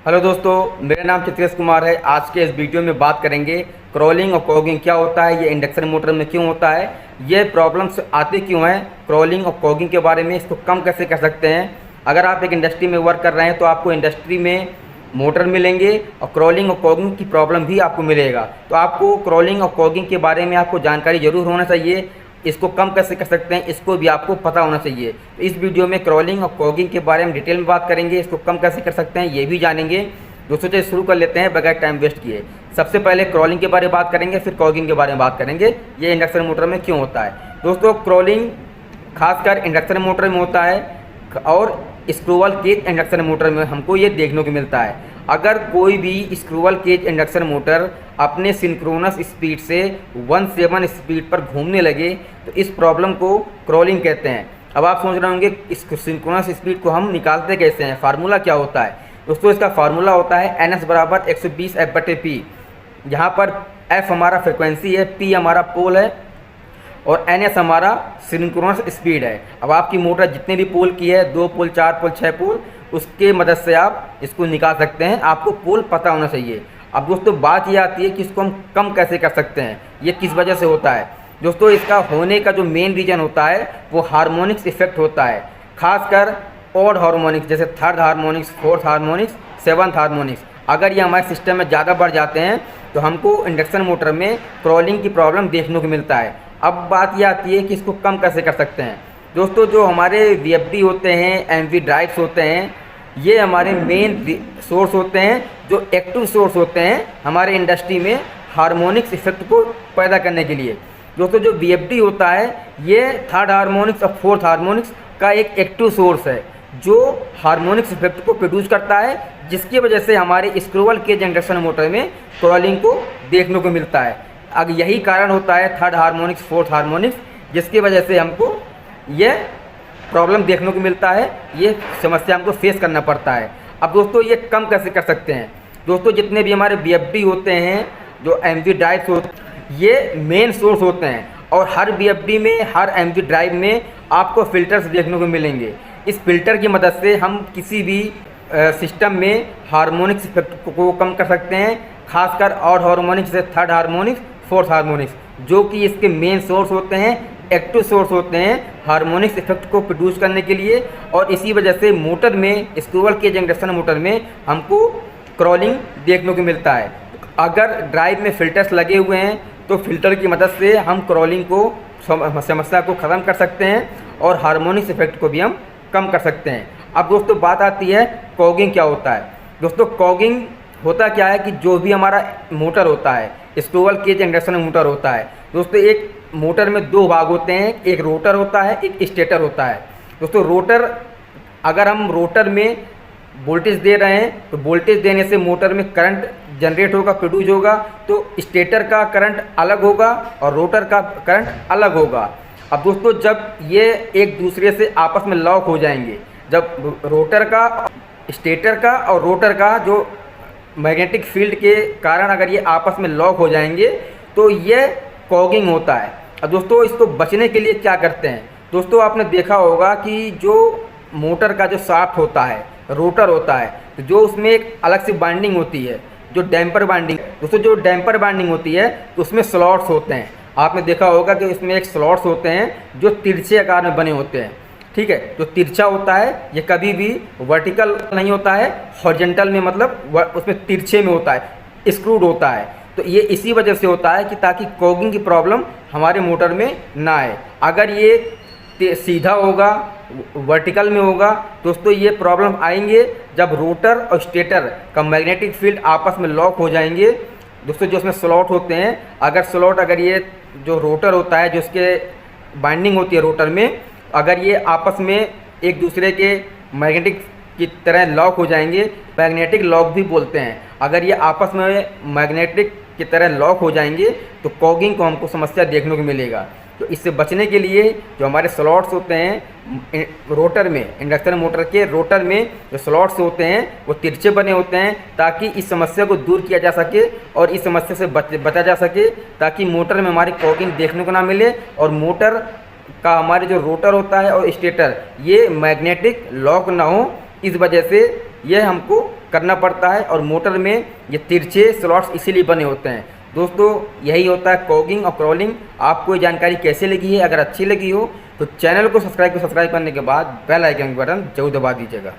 Hello दोस्तों, मेरा नाम चित्रेश कुमार है। आज के इस वीडियो में बात करेंगे क्रॉलिंग और कॉगिंग क्या होता है, ये इंडक्शन मोटर में क्यों होता है, ये प्रॉब्लम्स आती क्यों हैं, क्रॉलिंग और कॉगिंग के बारे में, इसको कम कैसे कर सकते हैं। अगर आप एक इंडस्ट्री में वर्क कर रहे हैं तो आपको इंडस्ट्री में मोटर मिलेंगे और क्रॉलिंग और कॉगिंग की प्रॉब्लम भी आपको मिलेगा। तो आपको क्रॉलिंग और कॉगिंग के बारे में आपको जानकारी ज़रूर होना चाहिए। इसको कम कैसे कर सकते हैं इसको भी आपको पता होना चाहिए। तो इस वीडियो में क्रॉलिंग और कॉगिंग के बारे में डिटेल में बात करेंगे, इसको कम कैसे कर सकते हैं ये भी जानेंगे। दोस्तों चलिए शुरू कर लेते हैं बगैर टाइम वेस्ट किए। सबसे पहले क्रॉलिंग के बारे में बात करेंगे, फिर कॉगिंग के बारे में बात करेंगे, ये इंडक्शन मोटर में क्यों होता है। दोस्तों क्रॉलिंग खासकर इंडक्शन मोटर में होता है और स्क्रूवल केज इंडक्शन मोटर में हमको ये देखने को मिलता है। अगर कोई भी स्क्रूवल केज इंडक्शन मोटर अपने सिंक्रोनस स्पीड से 1/7 स्पीड पर घूमने लगे तो इस प्रॉब्लम को क्रॉलिंग कहते हैं। अब आप सोच रहे होंगे इस सिंक्रोनस स्पीड को हम निकालते कैसे हैं, फार्मूला क्या होता है। दोस्तों इसका फार्मूला होता है NS = 120 F/P, जहाँ पर F हमारा फ्रिक्वेंसी है, P हमारा पोल है और NS हमारा सिंक्रोनस स्पीड है। अब आपकी मोटर जितने भी पोल की है, 2 पोल, 4 पोल, 6 पोल, उसके मदद से आप इसको निकाल सकते हैं। आपको पोल पता होना चाहिए। अब दोस्तों बात ये आती है कि इसको हम कम कैसे कर सकते हैं, ये किस वजह से होता है। दोस्तों इसका होने का जो मेन रीज़न होता है वो हार्मोनिक्स इफेक्ट होता है, खासकर ऑड हार्मोनिक्स जैसे 3rd harmonics, 4th harmonics, 7th harmonics. अगर ये हमारे सिस्टम में ज़्यादा बढ़ जाते हैं तो हमको इंडक्शन मोटर में क्रॉलिंग की प्रॉब्लम देखने को मिलता है। अब बात ये आती है कि इसको कम कैसे कर सकते हैं। दोस्तों जो हमारे VFD होते हैं, MV ड्राइव्स होते हैं, ये हमारे मेन सोर्स होते हैं जो एक्टिव सोर्स होते हैं हमारे इंडस्ट्री में हार्मोनिक्स इफेक्ट को पैदा करने के लिए। दोस्तों जो VFD होता है ये 3rd हार्मोनिक्स और 4th हार्मोनिक्स का एक एक्टिव सोर्स है जो हार्मोनिक्स इफेक्ट को प्रोड्यूस करता है, जिसकी वजह से हमारे स्क्रूवल केज इंडक्शन मोटर में क्रॉलिंग को देखने को मिलता है। अब यही कारण होता है 3rd हार्मोनिक्स, 4th हार्मोनिक्स, जिसकी वजह से हमको ये प्रॉब्लम देखने को मिलता है, ये समस्या हमको फेस करना पड़ता है। अब दोस्तों ये कम कैसे कर सकते हैं। दोस्तों जितने भी हमारे VFD होते हैं, जो MV ड्राइव्स होते हैं, ये मेन सोर्स होते हैं और हर VFD में, हर MV ड्राइव में आपको फ़िल्टर्स देखने को मिलेंगे। इस फिल्टर की मदद से हम किसी भी सिस्टम में हार्मोनिक्स इफेक्ट को कम कर सकते हैं, खासकर ऑड हार्मोनिक्स जैसे 3rd हार्मोनिक्स, 4th हार्मोनिक्स, जो कि इसके मेन सोर्स होते हैं, एक्टिव सोर्स होते हैं हार्मोनिक्स इफेक्ट को प्रोड्यूस करने के लिए। और इसी वजह से मोटर में, स्क्रूवल केज इंडक्शन मोटर में हमको क्रॉलिंग देखने को मिलता है। अगर ड्राइव में फ़िल्टर्स लगे हुए हैं तो फ़िल्टर की मदद से हम क्रॉलिंग को, समस्या को ख़त्म कर सकते हैं और हार्मोनिक्स इफेक्ट को भी हम कम कर सकते हैं। अब दोस्तों बात आती है कॉगिंग क्या होता है। दोस्तों कॉगिंग होता क्या है कि जो भी हमारा मोटर होता है, स्क्रूवल केज इंडक्शन मोटर होता है, दोस्तों एक मोटर में 2 भाग होते हैं, एक रोटर होता है, एक स्टेटर होता है। दोस्तों रोटर, अगर हम रोटर में वोल्टेज दे रहे हैं तो वोल्टेज देने से मोटर में करंट जनरेट होगा, प्रोड्यूस होगा, तो स्टेटर का करंट अलग होगा और रोटर का करंट अलग होगा। अब दोस्तों जब ये एक दूसरे से आपस में लॉक हो जाएंगे, जब रोटर का, स्टेटर का और रोटर का जो मैग्नेटिक फील्ड के कारण अगर ये आपस में लॉक हो जाएंगे तो ये कॉगिंग होता है। अब दोस्तों इसको बचने के लिए क्या करते हैं। दोस्तों आपने देखा होगा कि जो मोटर का जो शाफ्ट होता है, रोटर होता है, तो जो उसमें एक अलग सी बाइंडिंग होती है, जो डैम्पर बाइंडिंग। दोस्तों जो डैम्पर बाइंडिंग होती है तो उसमें स्लॉट्स होते हैं। आपने देखा होगा कि उसमें एक स्लॉट्स होते हैं जो तिरछे आकार में बने होते हैं। ठीक है, जो तिरछा होता है ये कभी भी वर्टिकल नहीं होता है, हॉरिजॉन्टल में, मतलब उसमें तिरछे में होता है, स्क्रूड होता है। तो ये इसी वजह से होता है कि ताकि कॉगिंग की प्रॉब्लम हमारे मोटर में ना आए। अगर ये सीधा होगा, वर्टिकल में होगा, दोस्तों ये प्रॉब्लम आएंगे जब रोटर और स्टेटर का मैग्नेटिक फील्ड आपस में लॉक हो जाएंगे। दोस्तों जो उसमें स्लॉट होते हैं, अगर ये जो रोटर होता है, जो उसके बाइंडिंग होती है रोटर में, अगर ये आपस में एक दूसरे के मैग्नेटिक की तरह लॉक हो जाएंगे, मैग्नेटिक लॉक भी बोलते हैं, अगर ये आपस में मैग्नेटिक की तरह लॉक हो जाएंगे तो कॉगिंग को हमको समस्या देखने को मिलेगा। तो इससे बचने के लिए जो हमारे स्लॉट्स होते हैं रोटर में, इंडक्शन मोटर के रोटर में जो स्लॉट्स होते हैं वो तिरछे बने होते हैं, ताकि इस समस्या को दूर किया जा सके और इस समस्या से बचा जा सके, ताकि मोटर में हमारी कॉगिंग देखने को ना मिले और मोटर का हमारे जो रोटर होता है और स्टेटर ये मैग्नेटिक लॉक ना हो। इस वजह से ये हमको करना पड़ता है और मोटर में ये तिरछे स्लॉट्स इसीलिए बने होते हैं। दोस्तों यही होता है कॉगिंग और क्रॉलिंग। आपको ये जानकारी कैसे लगी है? अगर अच्छी लगी हो तो चैनल को सब्सक्राइब करने के बाद बेल आइकन बटन जरूर दबा दीजिएगा।